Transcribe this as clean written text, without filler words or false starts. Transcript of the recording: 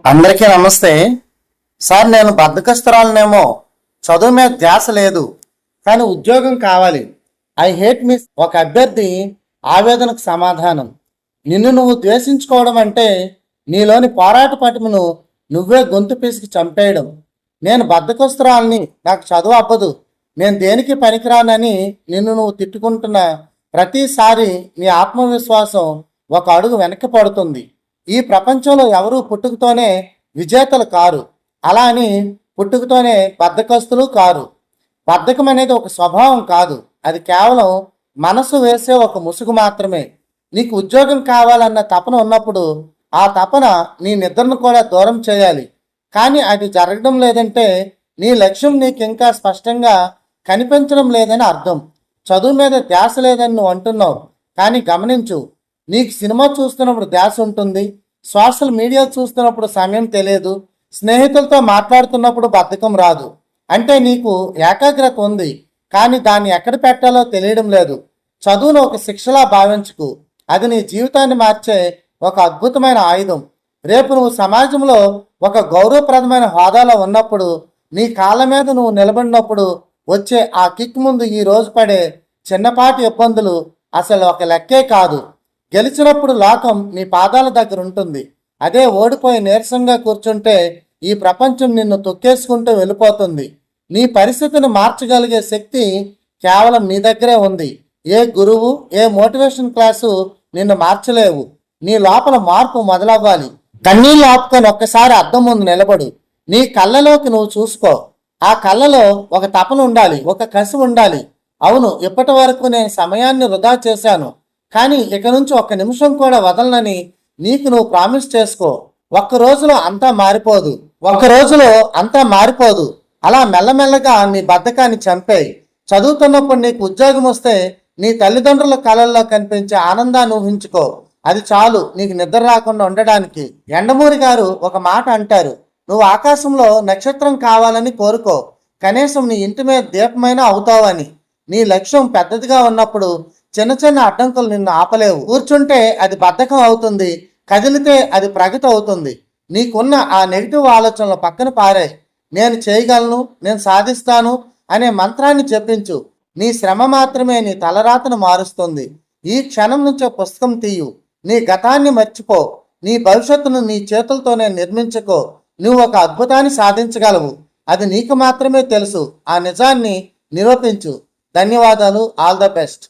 అందరికీ నమస్తే సార్. నేను బద్ధకస్తురాలనేమో, చదువు మీద ధ్యాస లేదు, కానీ ఉద్యోగం కావాలి. I hate miss. ఒక అభ్యర్థి ఆవేదనకు సమాధానం: నిన్ను నువ్వు ద్వేషించుకోవడం అంటే నీలోని పోరాట పటిమను నువ్వే గొంతు పీసికి చంపేయడం. నేను బద్ధకస్తురాలని, నాకు చదువు అవ్వదు, నేను దేనికి పనికిరానని నిన్ను నువ్వు తిట్టుకుంటున్న ప్రతిసారి నీ ఆత్మవిశ్వాసం ఒక అడుగు వెనక్కి పడుతుంది. ఈ ప్రపంచంలో ఎవరూ పుట్టుకతోనే విజేతలు కారు, అలా అని పుట్టుకతోనే బద్ధకస్తులు కారు. బద్ధకం అనేది ఒక స్వభావం కాదు, అది కేవలం మనసు వేసే ఒక ముసుగు మాత్రమే. నీకు ఉద్యోగం కావాలన్న తపన ఉన్నప్పుడు ఆ తపన నీ నిద్రను కూడా దూరం చేయాలి. కానీ అది జరగడం లేదంటే నీ లక్ష్యం నీకు ఇంకా స్పష్టంగా కనిపించడం లేదని అర్థం. చదువు మీద ధ్యాస లేదని నువ్వు అంటున్నావు, కానీ గమనించు, నీకు సినిమా చూస్తున్నప్పుడు ధ్యాస ఉంటుంది, సోషల్ మీడియా చూస్తున్నప్పుడు సమయం తెలియదు, స్నేహితులతో మాట్లాడుతున్నప్పుడు బద్ధకం రాదు. అంటే నీకు ఏకాగ్రత ఉంది, కానీ దాన్ని ఎక్కడ పెట్టాలో తెలియడం లేదు. చదువును ఒక శిక్షలా భావించుకు, అది నీ జీవితాన్ని మార్చే ఒక అద్భుతమైన ఆయుధం. రేపు నువ్వు సమాజంలో ఒక గౌరవప్రదమైన హోదాలో ఉన్నప్పుడు, నీ కాళ్ళ మీద నువ్వు నిలబడినప్పుడు వచ్చే ఆ కిక్ ముందు ఈ రోజు పడే చిన్నపాటి ఇబ్బందులు అసలు ఒక లెక్కే కాదు. గెలిచినప్పుడు లోకం నీ పాదాల దగ్గర ఉంటుంది, అదే ఓడిపోయి నీరసంగా కూర్చుంటే ఈ ప్రపంచం నిన్ను తొక్కేసుకుంటూ వెళ్ళిపోతుంది. నీ పరిస్థితిని మార్చగలిగే శక్తి కేవలం నీ దగ్గరే ఉంది. ఏ గురువు, ఏ మోటివేషన్ క్లాసు నిన్ను మార్చలేవు. నీ లోపల మార్పు మొదలవ్వాలి. కన్నీళ్ళు ఆపుకొని ఒక్కసారి అద్దం ముందు నిలబడు. నీ కళ్ళలోకి నువ్వు చూసుకో. ఆ కళ్ళలో ఒక తపన ఉండాలి, ఒక కసి ఉండాలి. అవును, ఇప్పటి వరకు నేను సమయాన్ని వృధా చేశాను, కానీ ఇక నుంచి ఒక్క నిమిషం కూడా వదలనని నీకు నువ్వు ప్రామిస్ చేసుకో. ఒక్క రోజులో అంతా మారిపోదు. అలా మెల్లమెల్లగా నీ బద్ధకాన్ని చంపేయి. చదువుతున్నప్పుడు నీకు ఉద్యోగం వస్తే నీ తల్లిదండ్రుల కళల్లో కనిపించే ఆనందాన్ని ఊహించుకో. అది చాలు నీకు నిద్ర రాకుండా ఉండడానికి. ఎండమూరి గారు ఒక మాట అంటారు: నువ్వు ఆకాశంలో నక్షత్రం కావాలని కోరుకో, కనీసం నీ ఇంటి మీద దీపమైనా అవుతావని. నీ లక్ష్యం పెద్దదిగా ఉన్నప్పుడు చిన్న చిన్న అడ్డంకులు నిన్ను ఆపలేవు. కూర్చుంటే అది బద్ధకం అవుతుంది, కదిలితే అది ప్రగతి అవుతుంది. నీకున్న ఆ నెగిటివ్ ఆలోచనలు పక్కన పారాయి. నేను చేయగలను, నేను సాధిస్తాను అనే మంత్రాన్ని చెప్పించు. నీ శ్రమ మాత్రమే నీ తలరాతను మారుస్తుంది. ఈ క్షణం నుంచే పుస్తకం తీయు. నీ గతాన్ని మర్చిపో. నీ భవిష్యత్తును నీ చేతులతోనే నిర్మించుకో. నువ్వు ఒక అద్భుతాన్ని సాధించగలవు, అది నీకు మాత్రమే తెలుసు. ఆ నిజాన్ని నిరూపించు. ధన్యవాదాలు. All the best.